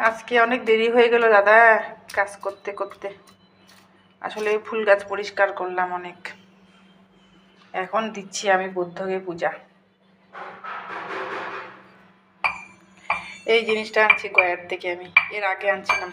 আজকে অনেক দেরি হয়ে গেল দাদা কাজ করতে করতে। আসলে ফুল গাছ পরিষ্কার করলাম অনেক। এখন দিচ্ছি আমি বুদ্ধকে পূজা। এই জিনিসটা আনছি গয়ার থেকে, আমি এর আগে আনছিলাম।